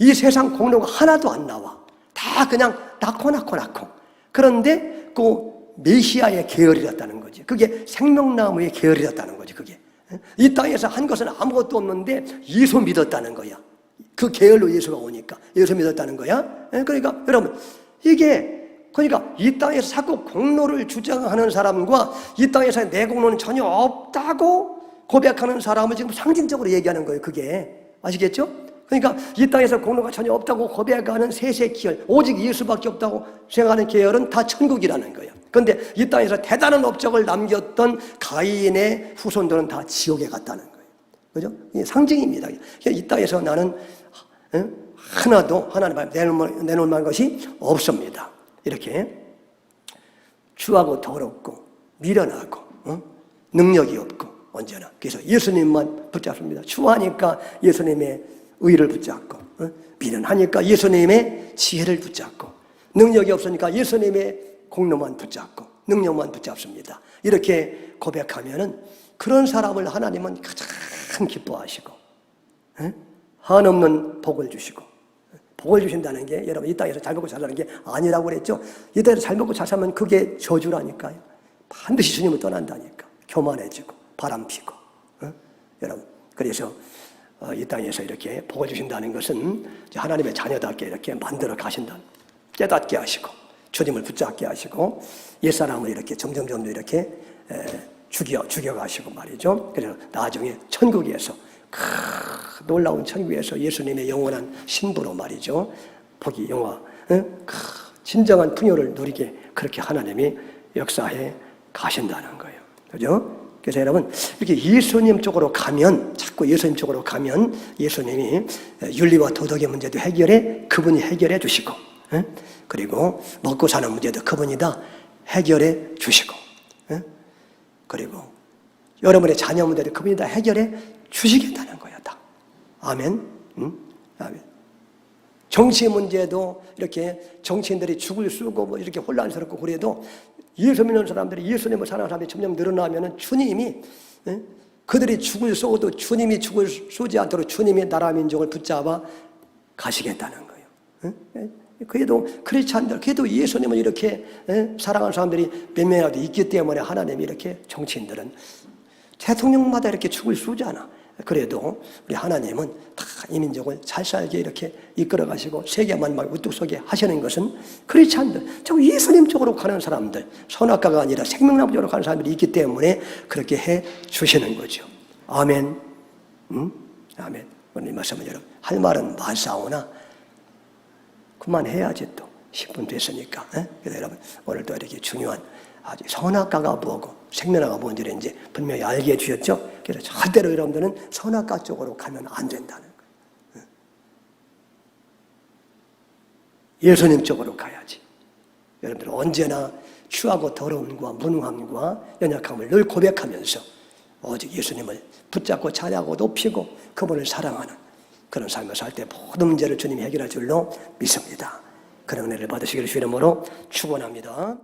이 세상 공로가 하나도 안 나와. 다 그냥 낳고. 그런데 그 메시아의 계열이었다는 거지. 그게 생명나무의 계열이었다는 거지. 그게 이 땅에서 한 것은 아무것도 없는데 예수 믿었다는 거야. 그 계열로 예수가 오니까 예수 믿었다는 거야. 그러니까 여러분 그러니까 이 땅에서 자꾸 공로를 주장하는 사람과 이 땅에서 내 공로는 전혀 없다고 고백하는 사람을 지금 상징적으로 얘기하는 거예요. 그게 아시겠죠? 그러니까 이 땅에서 공로가 전혀 없다고 고백하는 셋의 계열, 오직 예수밖에 없다고 생각하는 계열은 다 천국이라는 거예요. 그런데 이 땅에서 대단한 업적을 남겼던 가인의 후손들은 다 지옥에 갔다는 거예요. 그죠? 이게 상징입니다. 이 땅에서 나는 하나도 하나님 내놓을 만한 것이 없습니다. 이렇게 추하고 더럽고 미련하고 능력이 없고 언제나 그래서 예수님만 붙잡습니다. 추하니까 예수님의 의를 붙잡고 미련하니까 예수님의 지혜를 붙잡고 능력이 없으니까 예수님의 공로만 붙잡고 능력만 붙잡습니다. 이렇게 고백하면은 그런 사람을 하나님은 가장 기뻐하시고 한없는 복을 주시고 복을 주신다는 게 여러분 이 땅에서 잘 먹고 잘 사는 게 아니라고 그랬죠. 이 땅에서 잘 먹고 잘 살면 그게 저주라니까요. 반드시 주님을 떠난다니까. 교만해지고 바람피고. 여러분 그래서 이 땅에서 이렇게 복을 주신다는 것은 하나님의 자녀답게 이렇게 만들어 가신다. 깨닫게 하시고 주님을 붙잡게 하시고 옛사람을 이렇게 점점 이렇게 죽여가시고 말이죠. 그래서 나중에 천국에서 놀라운 천국에서 예수님의 영원한 신부로 말이죠. 복이 진정한 풍요를 누리게 그렇게 하나님이 역사해 가신다는 거예요. 그죠? 그래서 여러분 이렇게 예수님 쪽으로 가면 자꾸 예수님 쪽으로 가면 예수님이 윤리와 도덕의 문제도 그분이 해결해 주시고 그리고 먹고 사는 문제도 그분이 다 해결해 주시고 그리고 여러분의 자녀 문제도 그분이 다 해결해 주시겠다는 거야 다. 아멘. 아멘. 정치 문제도 이렇게 정치인들이 죽을 쓰고 뭐 이렇게 혼란스럽고 그래도 예수 믿는 사람들이 예수님을 사랑하는 사람들이 점점 늘어나면은 주님이 그들이 죽을 쏘도 주님이 죽을 쏘지 않도록 주님이 나라 민족을 붙잡아 가시겠다는 거예요. 그래도 크리스찬들, 그래도 예수님을 이렇게 사랑하는 사람들이 몇 명이라도 있기 때문에 하나님이 이렇게 정치인들은 대통령마다 이렇게 죽을 쏘잖아. 그래도 우리 하나님은 다 이 민족을 잘 살게 이렇게 이끌어 가시고 세계만 막 우뚝 서게 하시는 것은 크리스찬들, 저 예수님 쪽으로 가는 사람들, 선악과가 아니라 생명나무 쪽으로 가는 사람들이 있기 때문에 그렇게 해 주시는 거죠. 아멘. 아멘. 오늘 이 말씀은 여러분 할 말은 많사오나 그만해야지 또 10분 됐으니까. 그래서 여러분 오늘도 이렇게 중요한 아주 선악과가 뭐고 생명나무가 뭔지를 이제 분명히 알게 해주셨죠. 그래서 절대로 여러분들은 선악과 쪽으로 가면 안 된다는 거예요. 예수님 쪽으로 가야지. 여러분들은 언제나 추하고 더러움과 무능함과 연약함을 늘 고백하면서 오직 예수님을 붙잡고 찬양하고 높이고 그분을 사랑하는 그런 삶을 살 때 모든 문제를 주님이 해결할 줄로 믿습니다. 그런 은혜를 받으시기를 주의 이름으로 축원합니다.